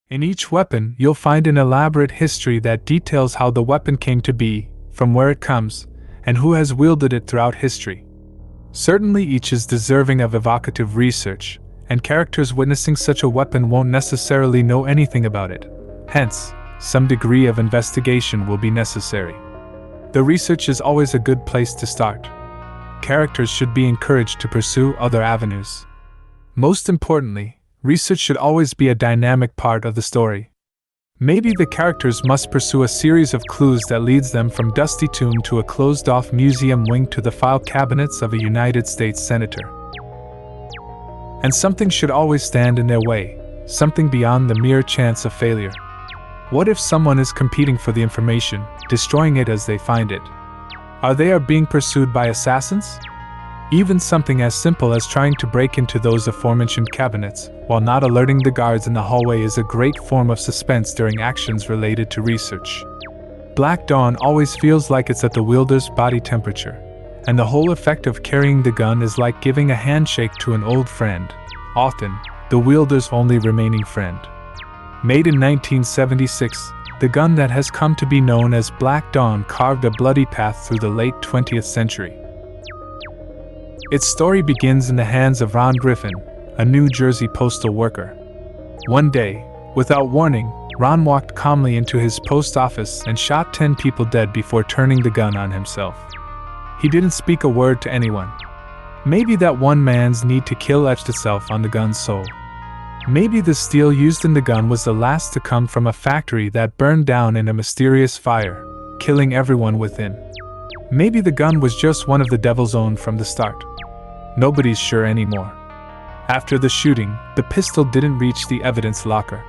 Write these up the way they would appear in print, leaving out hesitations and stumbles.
In each weapon, you'll find an elaborate history that details how the weapon came to be, from where it comes, and who has wielded it throughout history. Certainly each is deserving of evocative research, and characters witnessing such a weapon won't necessarily know anything about it. Hence, some degree of investigation will be necessary. The research is always a good place to start. Characters should be encouraged to pursue other avenues. Most importantly, research should always be a dynamic part of the story. Maybe the characters must pursue a series of clues that leads them from dusty tomb to a closed-off museum wing to the file cabinets of a United States senator. And something should always stand in their way, something beyond the mere chance of failure. What if someone is competing for the information, destroying it as they find it? Are they being pursued by assassins? Even something as simple as trying to break into those aforementioned cabinets, while not alerting the guards in the hallway, is a great form of suspense during actions related to research. Black Dawn always feels like it's at the wielder's body temperature, and the whole effect of carrying the gun is like giving a handshake to an old friend, often the wielder's only remaining friend. Made in 1976, the gun that has come to be known as Black Dawn carved a bloody path through the late 20th century. Its story begins in the hands of Ron Griffin, a New Jersey postal worker. One day, without warning, Ron walked calmly into his post office and shot 10 people dead before turning the gun on himself. He didn't speak a word to anyone. Maybe that one man's need to kill etched itself on the gun's soul. Maybe the steel used in the gun was the last to come from a factory that burned down in a mysterious fire, killing everyone within. Maybe the gun was just one of the devil's own from the start. Nobody's sure anymore. After the shooting, the pistol didn't reach the evidence locker.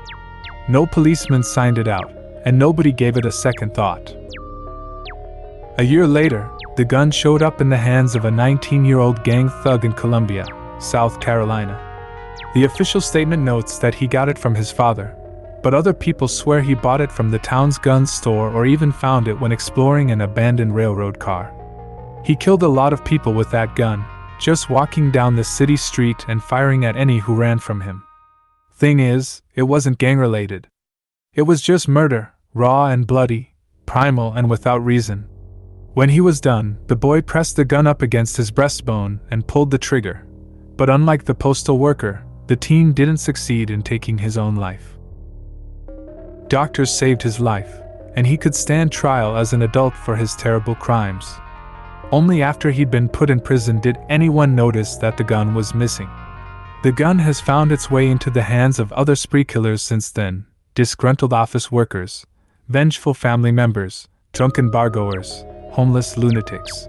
No policeman signed it out, and nobody gave it a second thought. A year later, the gun showed up in the hands of a 19-year-old gang thug in Columbia, South Carolina. The official statement notes that he got it from his father, but other people swear he bought it from the town's gun store or even found it when exploring an abandoned railroad car. He killed a lot of people with that gun, just walking down the city street and firing at any who ran from him. Thing is, it wasn't gang-related. It was just murder, raw and bloody, primal and without reason. When he was done, the boy pressed the gun up against his breastbone and pulled the trigger. But unlike the postal worker, the teen didn't succeed in taking his own life. Doctors saved his life, and he could stand trial as an adult for his terrible crimes. Only after he'd been put in prison did anyone notice that the gun was missing. The gun has found its way into the hands of other spree killers since then: disgruntled office workers, vengeful family members, drunken bargoers, homeless lunatics.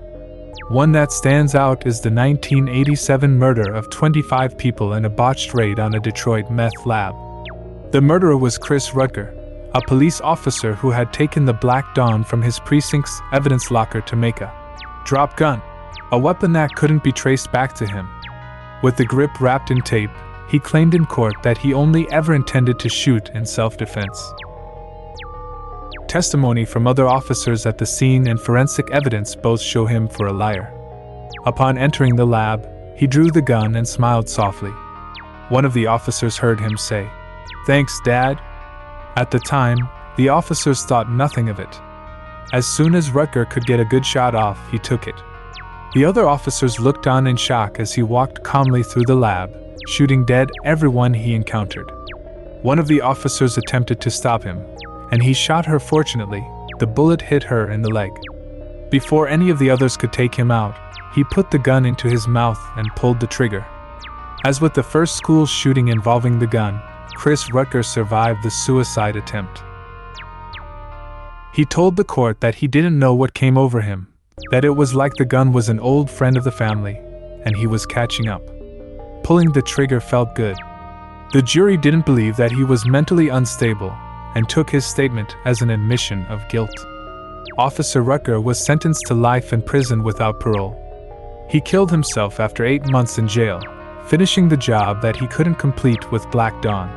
One that stands out is the 1987 murder of 25 people in a botched raid on a Detroit meth lab. The murderer was Chris Rutger, a police officer who had taken the Black Dawn from his precinct's evidence locker to make a drop gun, a weapon that couldn't be traced back to him. With the grip wrapped in tape, he claimed in court that he only ever intended to shoot in self-defense. Testimony from other officers at the scene and forensic evidence both show him for a liar. Upon entering the lab, he drew the gun and smiled softly. One of the officers heard him say, "Thanks, Dad." At the time, the officers thought nothing of it. As soon as Rutger could get a good shot off, he took it. The other officers looked on in shock as he walked calmly through the lab, shooting dead everyone he encountered. One of the officers attempted to stop him, and he shot her. Fortunately, the bullet hit her in the leg. Before any of the others could take him out, he put the gun into his mouth and pulled the trigger. As with the first school shooting involving the gun, Chris Rutger survived the suicide attempt. He told the court that he didn't know what came over him, that it was like the gun was an old friend of the family, and he was catching up. Pulling the trigger felt good. The jury didn't believe that he was mentally unstable, and took his statement as an admission of guilt. Officer Rutger was sentenced to life in prison without parole. He killed himself after 8 months in jail, finishing the job that he couldn't complete with Black Dawn.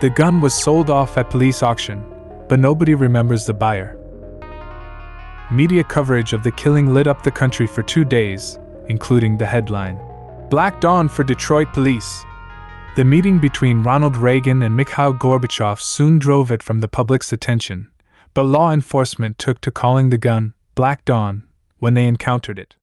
The gun was sold off at police auction, but nobody remembers the buyer. Media coverage of the killing lit up the country for 2 days, including the headline, "Black Dawn for Detroit Police." The meeting between Ronald Reagan and Mikhail Gorbachev soon drove it from the public's attention, but law enforcement took to calling the gun Black Dawn when they encountered it.